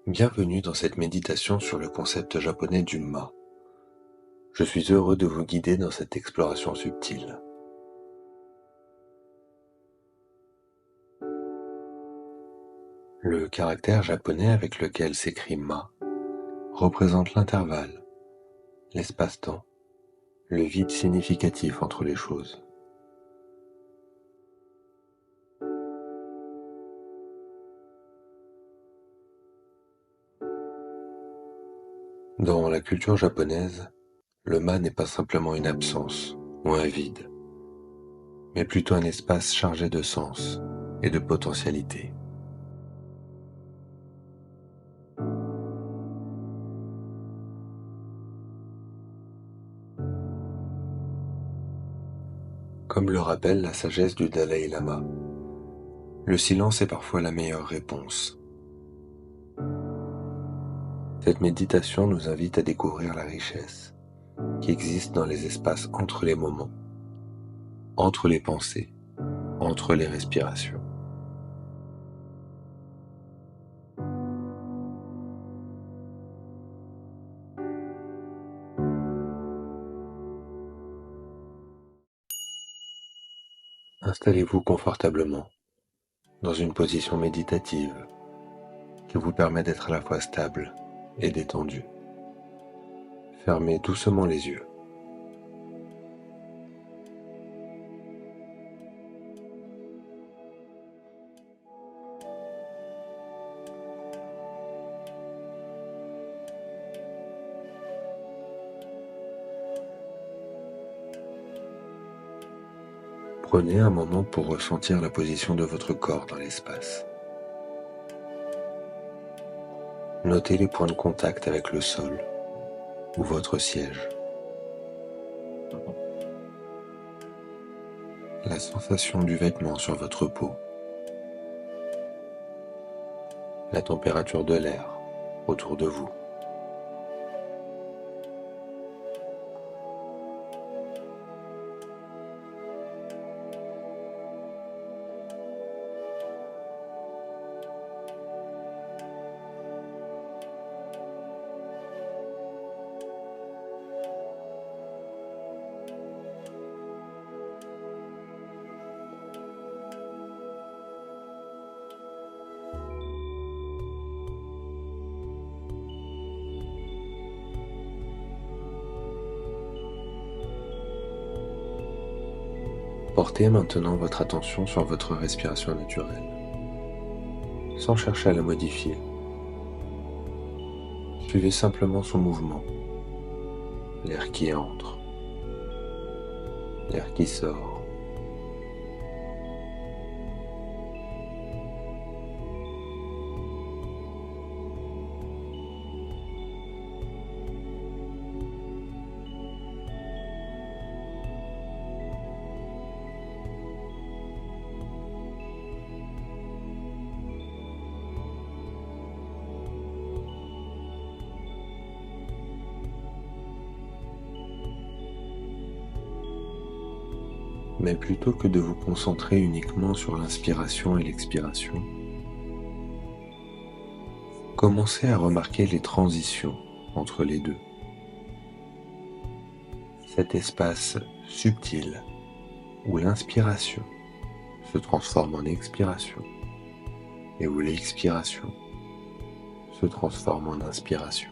Bienvenue dans cette méditation sur le concept japonais du ma. Je suis heureux de vous guider dans cette exploration subtile. Le caractère japonais avec lequel s'écrit ma représente l'intervalle, l'espace-temps, le vide significatif entre les choses. Dans la culture japonaise, le ma n'est pas simplement une absence ou un vide, mais plutôt un espace chargé de sens et de potentialité. Comme le rappelle la sagesse du Dalai Lama, le silence est parfois la meilleure réponse. Cette méditation nous invite à découvrir la richesse qui existe dans les espaces entre les moments, entre les pensées, entre les respirations. Installez-vous confortablement dans une position méditative qui vous permet d'être à la fois stable et détendu. Fermez doucement les yeux. Prenez un moment pour ressentir la position de votre corps dans l'espace. Notez les points de contact avec le sol ou votre siège. La sensation du vêtement sur votre peau. La température de l'air autour de vous. Portez maintenant votre attention sur votre respiration naturelle, sans chercher à la modifier. Suivez simplement son mouvement, l'air qui entre, l'air qui sort. Mais plutôt que de vous concentrer uniquement sur l'inspiration et l'expiration, commencez à remarquer les transitions entre les deux. Cet espace subtil où l'inspiration se transforme en expiration et où l'expiration se transforme en inspiration.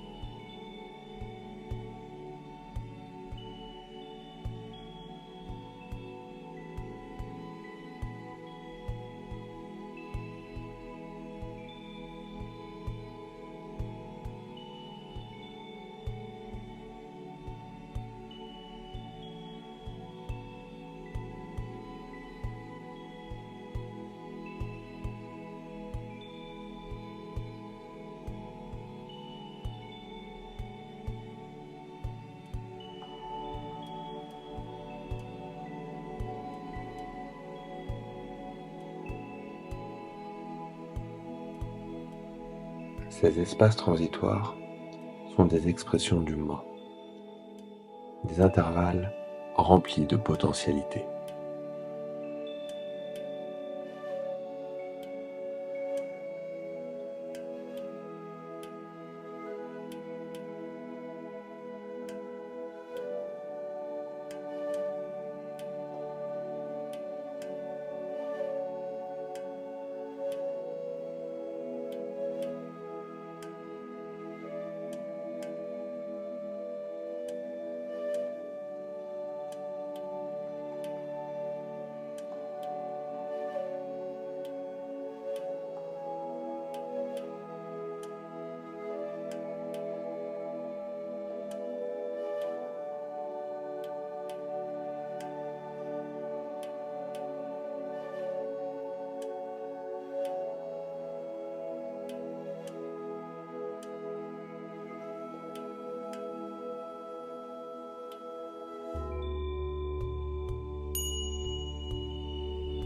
Ces espaces transitoires sont des expressions du moi, des intervalles remplis de potentialité.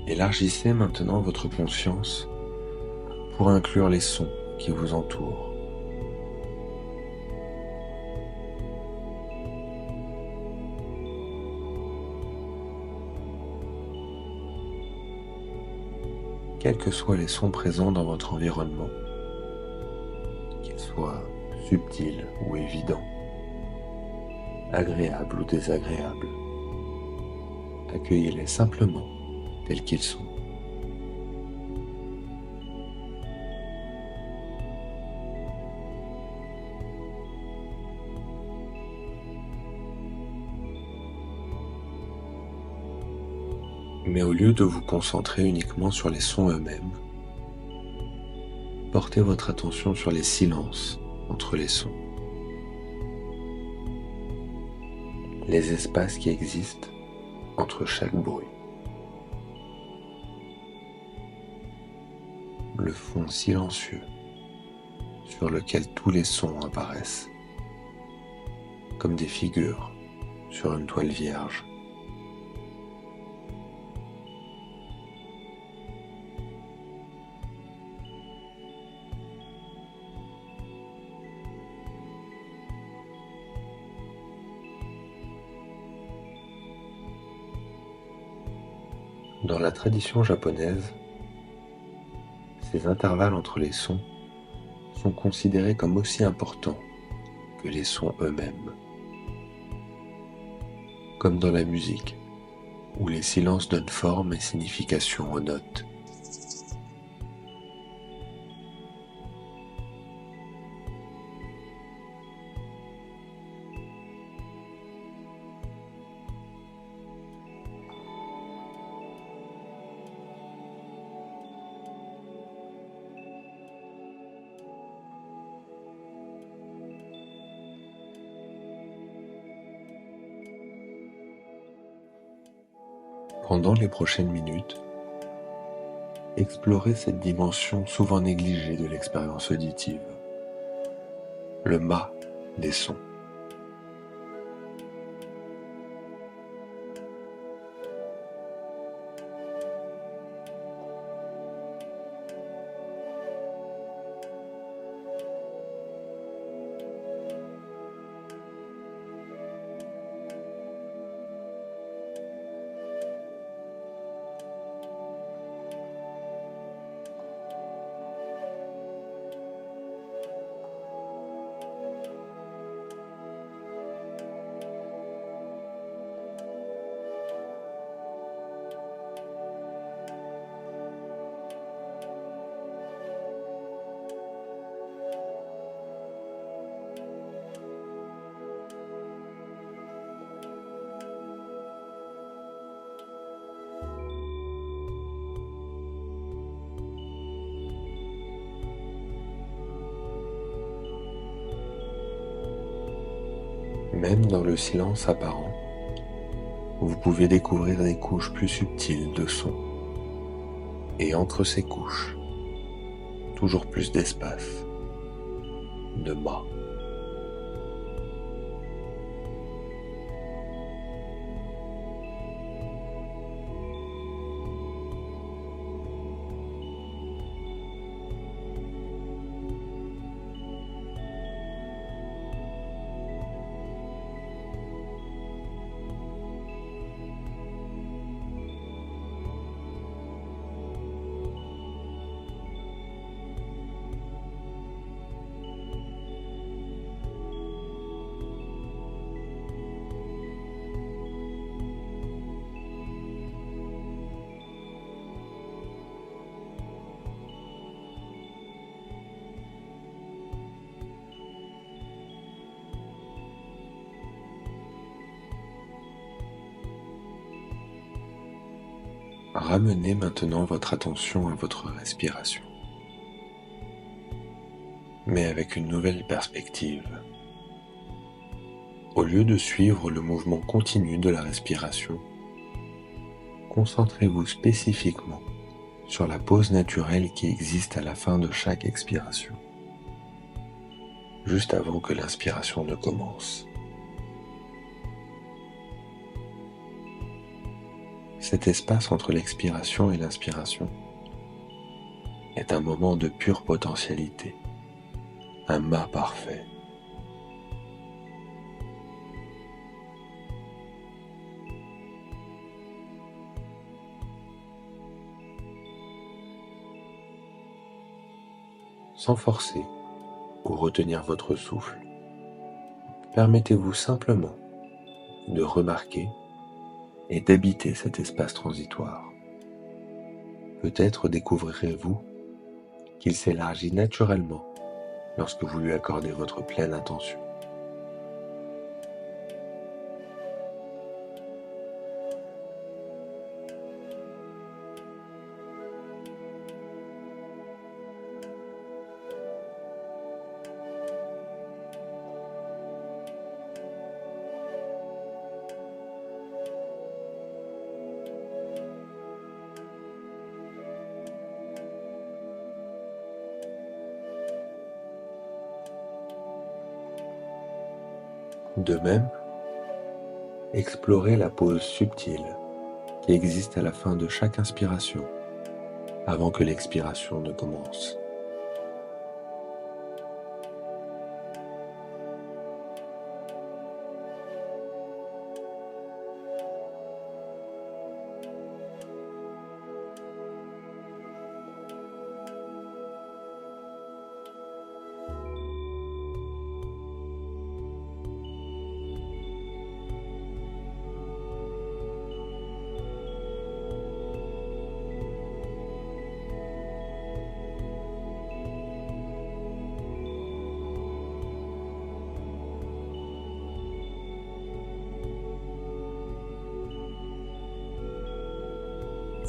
Élargissez maintenant votre conscience pour inclure les sons qui vous entourent. Quels que soient les sons présents dans votre environnement, qu'ils soient subtils ou évidents, agréables ou désagréables, accueillez-les simplement tels qu'ils sont. Mais au lieu de vous concentrer uniquement sur les sons eux-mêmes, portez votre attention sur les silences entre les sons, les espaces qui existent entre chaque bruit, le fond silencieux sur lequel tous les sons apparaissent, comme des figures sur une toile vierge. Dans la tradition japonaise, ces intervalles entre les sons sont considérés comme aussi importants que les sons eux-mêmes. Comme dans la musique, où les silences donnent forme et signification aux notes. Pendant les prochaines minutes, explorez cette dimension souvent négligée de l'expérience auditive, le mât des sons. Même dans le silence apparent, vous pouvez découvrir des couches plus subtiles de sons. Et entre ces couches, toujours plus d'espace, de mât. Ramenez maintenant votre attention à votre respiration, mais avec une nouvelle perspective. Au lieu de suivre le mouvement continu de la respiration, concentrez-vous spécifiquement sur la pause naturelle qui existe à la fin de chaque expiration, juste avant que l'inspiration ne commence. Cet espace entre l'expiration et l'inspiration est un moment de pure potentialité, un mât parfait. Sans forcer ou retenir votre souffle, permettez-vous simplement de remarquer et d'habiter cet espace transitoire. Peut-être découvrirez-vous qu'il s'élargit naturellement lorsque vous lui accordez votre pleine attention. De même, explorez la pause subtile qui existe à la fin de chaque inspiration avant que l'expiration ne commence.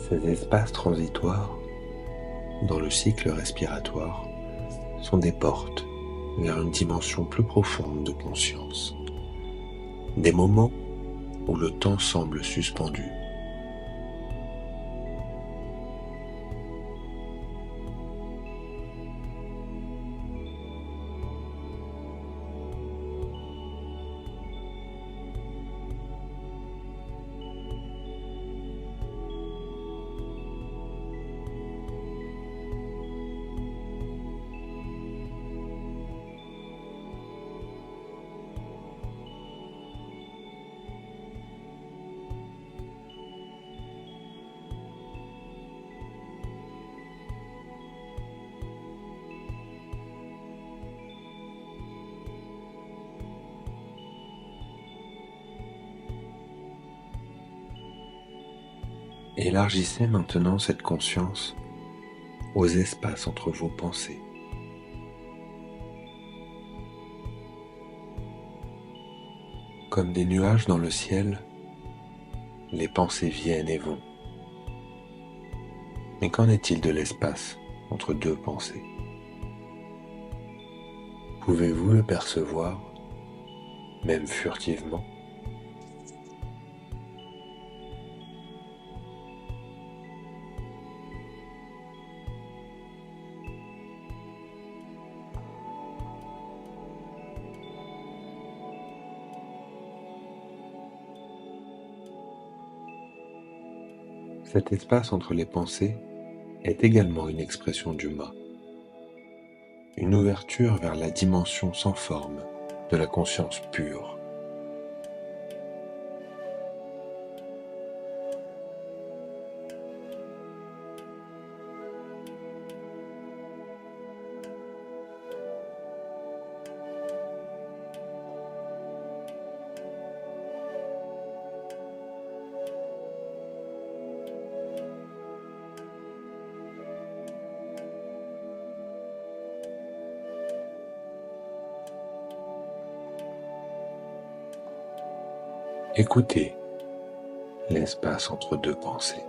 Ces espaces transitoires dans le cycle respiratoire sont des portes vers une dimension plus profonde de conscience, des moments où le temps semble suspendu. Élargissez maintenant cette conscience aux espaces entre vos pensées. Comme des nuages dans le ciel, les pensées viennent et vont. Mais qu'en est-il de l'espace entre deux pensées? Pouvez-vous le percevoir, même furtivement? Cet espace entre les pensées est également une expression du mât, une ouverture vers la dimension sans forme de la conscience pure. Écoutez l'espace entre deux pensées.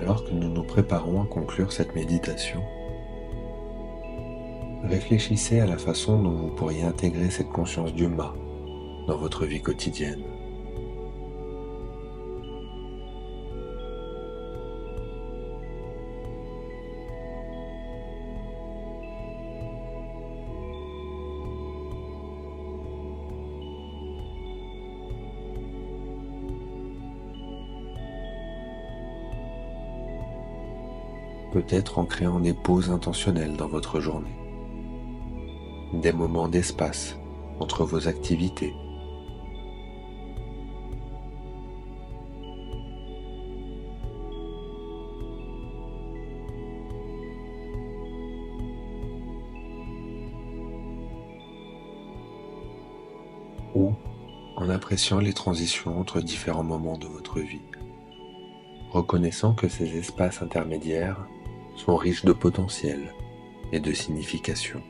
Alors que nous nous préparons à conclure cette méditation, réfléchissez à la façon dont vous pourriez intégrer cette conscience du Ma dans votre vie quotidienne. Peut-être en créant des pauses intentionnelles dans votre journée, des moments d'espace entre vos activités. Ou en appréciant les transitions entre différents moments de votre vie, reconnaissant que ces espaces intermédiaires sont riches de potentiel et de signification.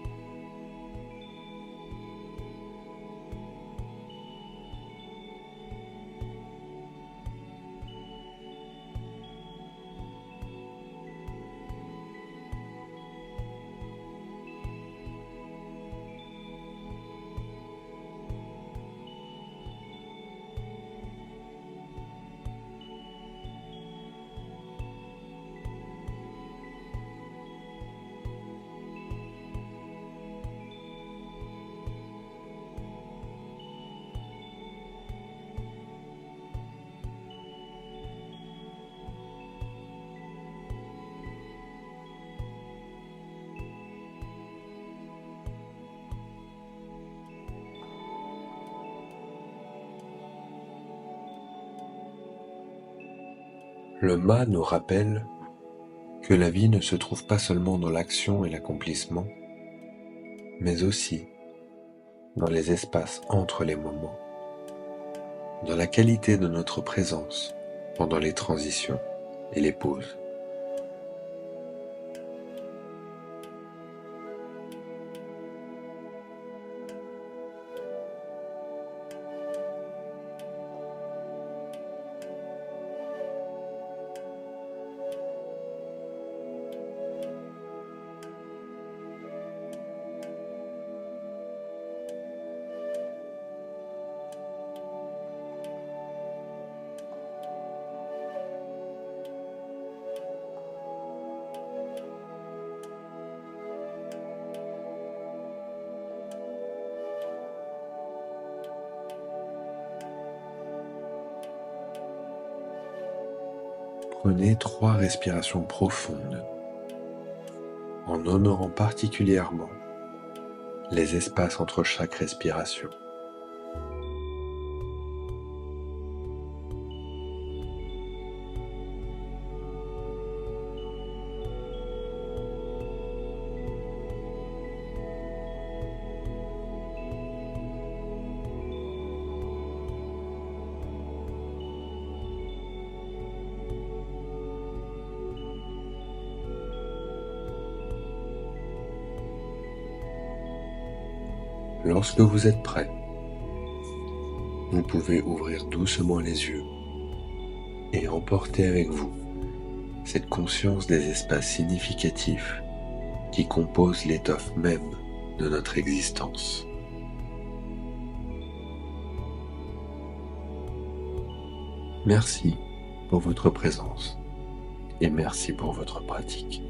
Le Ma nous rappelle que la vie ne se trouve pas seulement dans l'action et l'accomplissement, mais aussi dans les espaces entre les moments, dans la qualité de notre présence pendant les transitions et les pauses. Prenez 3 respirations profondes en honorant particulièrement les espaces entre chaque respiration. Lorsque vous êtes prêt, vous pouvez ouvrir doucement les yeux et emporter avec vous cette conscience des espaces significatifs qui composent l'étoffe même de notre existence. Merci pour votre présence et merci pour votre pratique.